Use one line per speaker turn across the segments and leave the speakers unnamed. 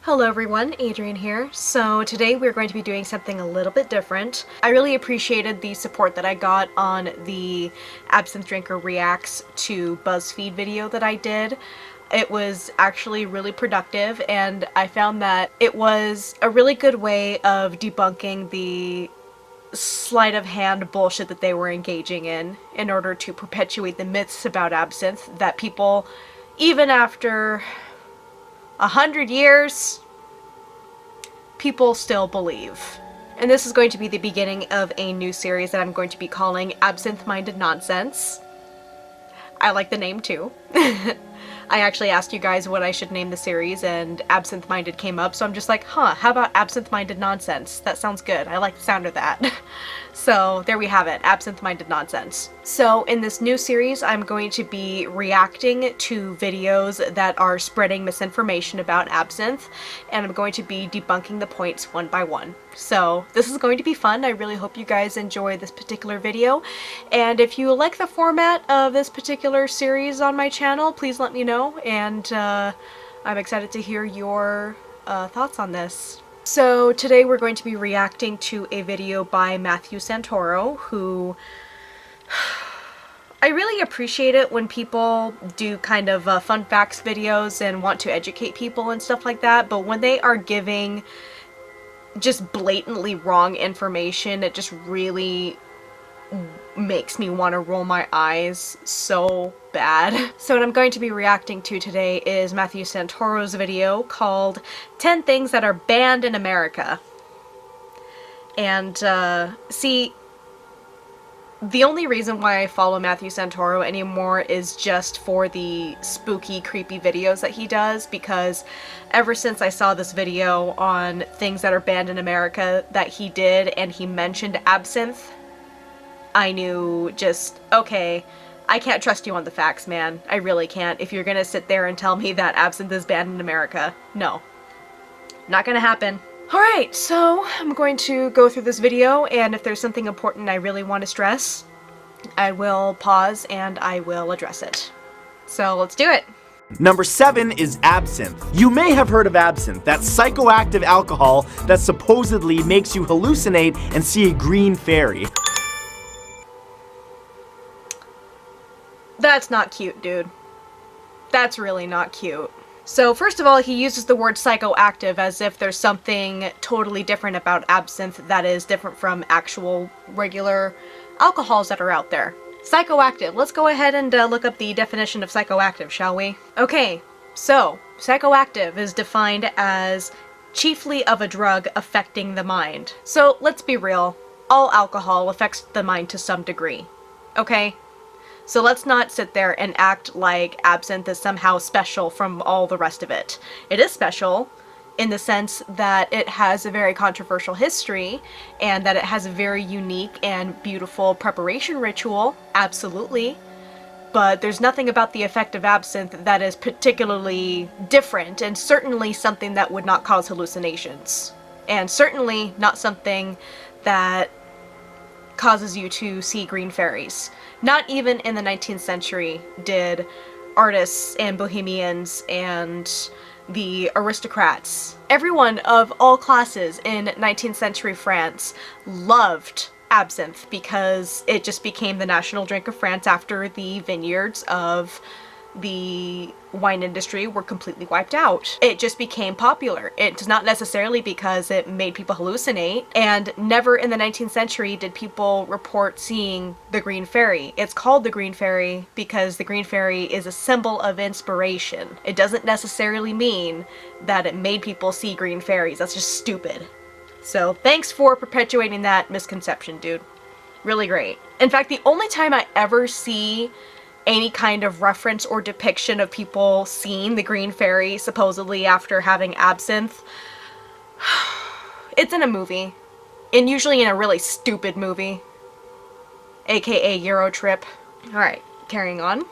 Hello everyone, Adrian here. So today we're going to be doing something a little bit different. I really appreciated the support that I got on the Absinthe Drinker Reacts to BuzzFeed video that I did. It was actually really productive, and I found that it was a really good way of debunking the sleight of hand bullshit that they were engaging in order to perpetuate the myths about absinthe that people, even after 100 years, people still believe. And this is going to be the beginning of a new series that I'm going to be calling Absinthe-Minded Nonsense. I like the name too. I actually asked you guys what I should name the series, and Absinthe-Minded came up, so I'm just like, huh, how about Absinthe-Minded Nonsense? That sounds good. I like the sound of that. So there we have it, Absinthe-Minded Nonsense. So in this new series, I'm going to be reacting to videos that are spreading misinformation about absinthe, and I'm going to be debunking the points one by one. So this is going to be fun. I really hope you guys enjoy this particular video, and if you like the format of this particular series on my channel, please let me know, and I'm excited to hear your thoughts on this. So today we're going to be reacting to a video by Matthew Santoro, who I really appreciate it when people do kind of fun facts videos and want to educate people and stuff like that, but when they are giving just blatantly wrong information, it just really makes me want to roll my eyes so bad. So what I'm going to be reacting to today is Matthew Santoro's video called 10 Things That Are Banned in America. And, see, the only reason why I follow Matthew Santoro anymore is just for the spooky, creepy videos that he does, because ever since I saw this video on things that are banned in America that he did, and he mentioned absinthe, I knew just, okay, I can't trust you on the facts, man. I really can't. If you're gonna sit there and tell me that absinthe is banned in America, no. Not gonna happen. Alright, so I'm going to go through this video, and if there's something important I really want to stress, I will pause and I will address it. So let's do it.
Number 7 is absinthe. You may have heard of absinthe, that psychoactive alcohol that supposedly makes you hallucinate and see a green fairy.
That's not cute, dude. That's really not cute. So first of all, he uses the word psychoactive as if there's something totally different about absinthe that is different from actual regular alcohols that are out there. Psychoactive. Let's go ahead and look up the definition of psychoactive, shall we? Okay, so psychoactive is defined as chiefly of a drug affecting the mind. So let's be real. All alcohol affects the mind to some degree. Okay? So let's not sit there and act like absinthe is somehow special from all the rest of it. It is special in the sense that it has a very controversial history and that it has a very unique and beautiful preparation ritual, absolutely. But there's nothing about the effect of absinthe that is particularly different, and certainly something that would not cause hallucinations. And certainly not something that causes you to see green fairies. Not even in the 19th century did artists and bohemians and the aristocrats, everyone of all classes in 19th century France, loved absinthe because it just became the national drink of France after the vineyards of the wine industry were completely wiped out. It just became popular. It's not necessarily because it made people hallucinate, and never in the 19th century did people report seeing the green fairy. It's called the green fairy because the green fairy is a symbol of inspiration. It doesn't necessarily mean that it made people see green fairies. That's just stupid. So thanks for perpetuating that misconception, dude. Really great. In fact, the only time I ever see any kind of reference or depiction of people seeing the green fairy supposedly after having absinthe, it's in a movie. And usually in a really stupid movie. AKA Euro Trip. Alright, carrying on.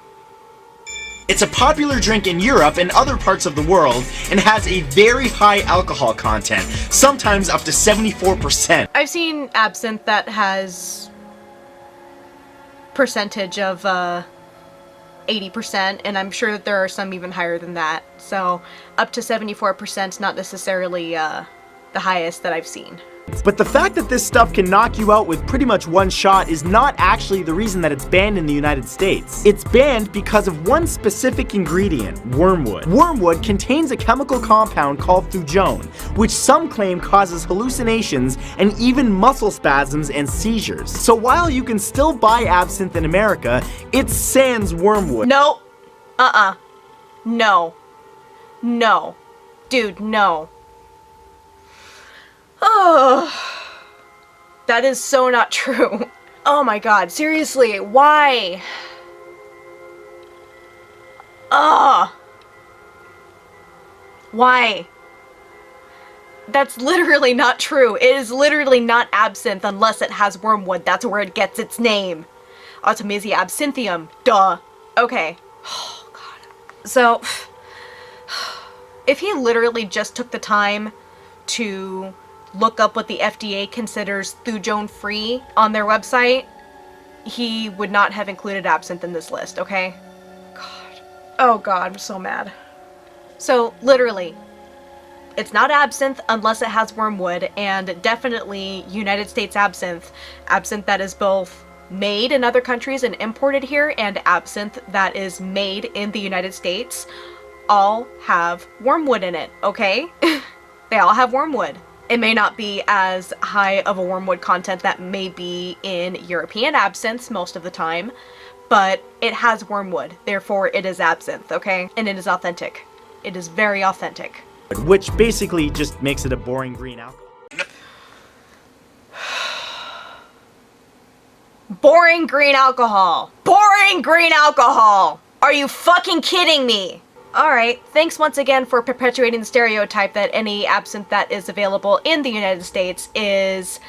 It's a popular drink in Europe and other parts of the world and has a very high alcohol content, sometimes up to 74%.
I've seen absinthe that has percentage of 80%, and I'm sure that there are some even higher than that. So up to 74% is not necessarily the highest that I've seen.
But the fact that this stuff can knock you out with pretty much one shot is not actually the reason that it's banned in the United States. It's banned because of one specific ingredient, wormwood. Wormwood contains a chemical compound called thujone, which some claim causes hallucinations and even muscle spasms and seizures. So while you can still buy absinthe in America, it's sans wormwood.
No. No. No. Dude, no. Oh, that is so not true. Oh my god, seriously, why? Why? That's literally not true. It is literally not absinthe unless it has wormwood. That's where it gets its name. Artemisia absinthium. Duh. Okay. Oh god. So, if he literally just took the time to look up what the FDA considers thujone-free on their website, he would not have included absinthe in this list, okay? God. Oh god, I'm so mad. So, literally, it's not absinthe unless it has wormwood, and definitely United States absinthe. Absinthe that is both made in other countries and imported here, and absinthe that is made in the United States, all have wormwood in it, okay? They all have wormwood. It may not be as high of a wormwood content that may be in European absinthe most of the time, but it has wormwood, therefore it is absinthe, okay? And it is authentic. It is very authentic.
Which basically just makes it a boring green alcohol.
Boring green alcohol! Boring green alcohol! Are you fucking kidding me? Alright, thanks once again for perpetuating the stereotype that any absinthe that is available in the United States is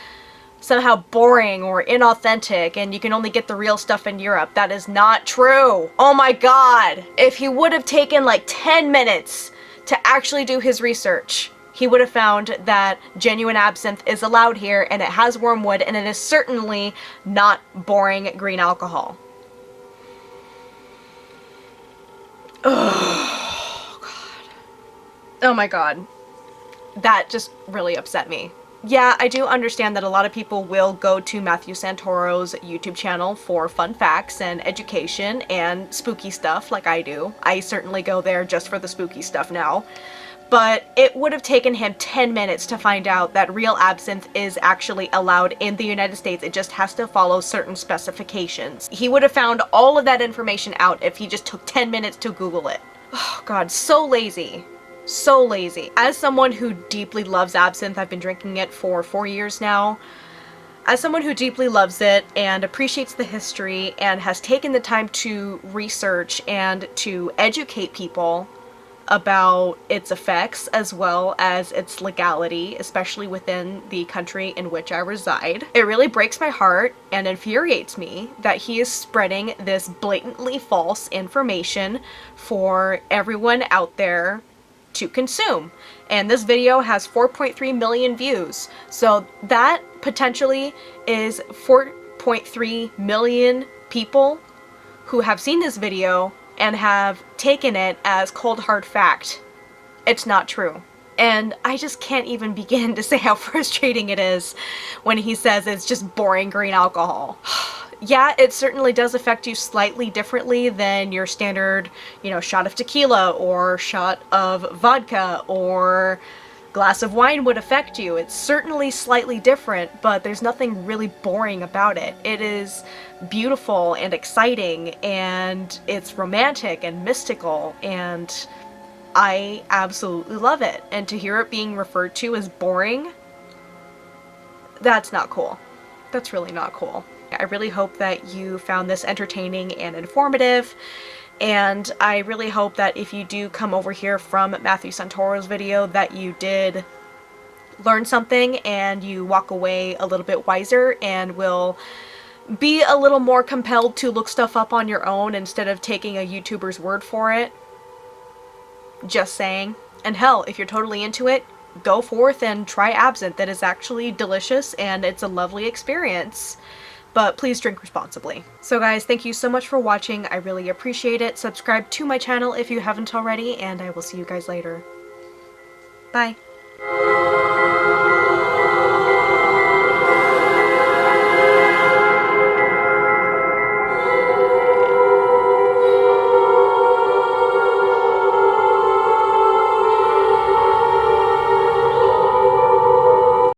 somehow boring or inauthentic and you can only get the real stuff in Europe. That is not true. Oh my god! If he would have taken like 10 minutes to actually do his research, he would have found that genuine absinthe is allowed here and it has wormwood and it is certainly not boring green alcohol. Oh, God. Oh my god. That just really upset me. Yeah, I do understand that a lot of people will go to Matthew Santoro's YouTube channel for fun facts and education and spooky stuff like I do. I certainly go there just for the spooky stuff now. But it would have taken him 10 minutes to find out that real absinthe is actually allowed in the United States. It just has to follow certain specifications. He would have found all of that information out if he just took 10 minutes to Google it. Oh god, so lazy. So lazy. As someone who deeply loves absinthe, I've been drinking it for 4 years now. As someone who deeply loves it and appreciates the history and has taken the time to research and to educate people about its effects as well as its legality, especially within the country in which I reside. It really breaks my heart and infuriates me that he is spreading this blatantly false information for everyone out there to consume. And this video has 4.3 million views, so that potentially is 4.3 million people who have seen this video and have taken it as cold hard fact. It's not true. And I just can't even begin to say how frustrating it is when he says it's just boring green alcohol. Yeah, it certainly does affect you slightly differently than your standard, shot of tequila or shot of vodka or glass of wine would affect you. It's certainly slightly different, but there's nothing really boring about it. It is beautiful and exciting, and it's romantic and mystical, and I absolutely love it. And to hear it being referred to as boring, that's not cool. That's really not cool. I really hope that you found this entertaining and informative, and I really hope that if you do come over here from Matthew Santoro's video that you did learn something and you walk away a little bit wiser and will be a little more compelled to look stuff up on your own instead of taking a YouTuber's word for it. Just saying. And hell, if you're totally into it, go forth and try absinthe. That is actually delicious and it's a lovely experience. But please drink responsibly. So guys, thank you so much for watching. I really appreciate it. Subscribe to my channel if you haven't already, and I will see you guys later. Bye.